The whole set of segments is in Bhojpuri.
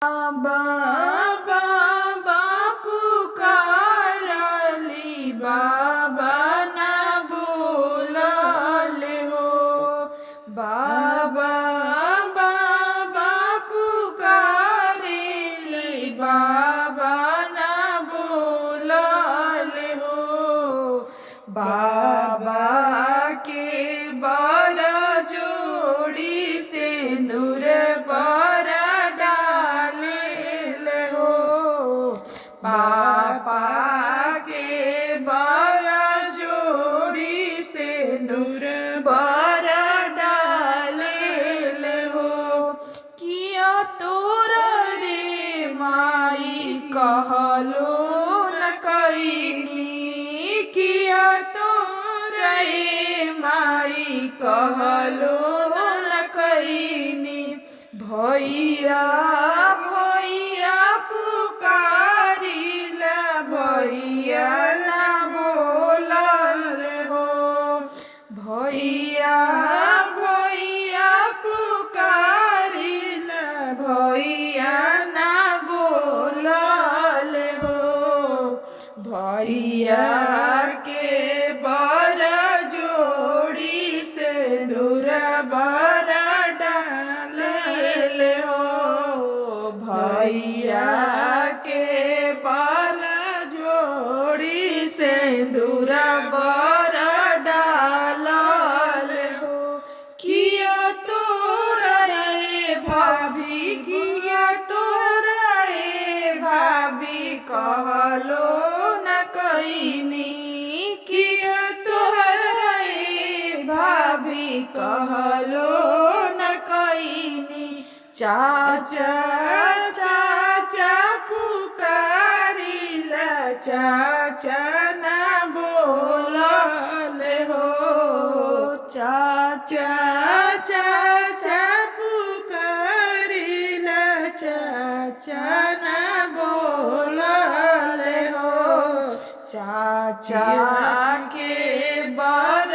बाबा पुकारली बाबा ना बोलले हो। बाबा बाबा पुकारली बाबा ना बोलले हो। बाबा के बर जोड़ी से नूर बर डाले हो। पापा के बर जोड़ी से नूर बर डाले हो। किया तोर रे माई कहलो न कईनी। किया तोर रे माई कहलो न कईनी। भैया भैया पुकारिला भैया ना बोलल हो। भैया भैया पुकारिला भैया ना बोलल हो। भैया के बर जोड़ी से दूर बर डाले हो। भैया के बर जोड़ी से दूर बर डालल हो। किया तोरा रे भाभी किया तोरा रे भाभी कहलो न कईनी। किया तोरा रे भाभी कहलो न कईनी। चाचा चाचा पुकारिला चाचा ना बोलल हो। चाचा चाचा पुकारिला चाचा ना बोलल हो। चाचा के बर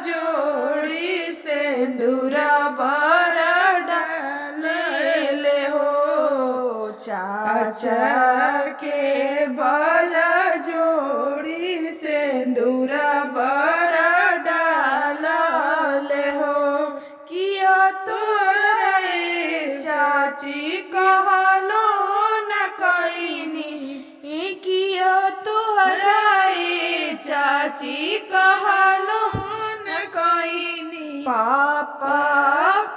जोड़ी से दूर बर डाले हो। चाचा के बर जोड़ी से दूर बर डालले हो। किया तोरा रे चाची कहलो न कईनी। किया तोरा रे चाची कहलो न कईनी। पापा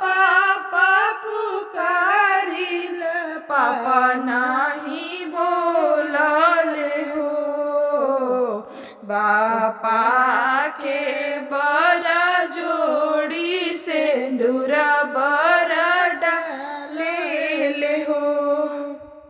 पापा पुकारिला पापा नाही बोलले हो। बापा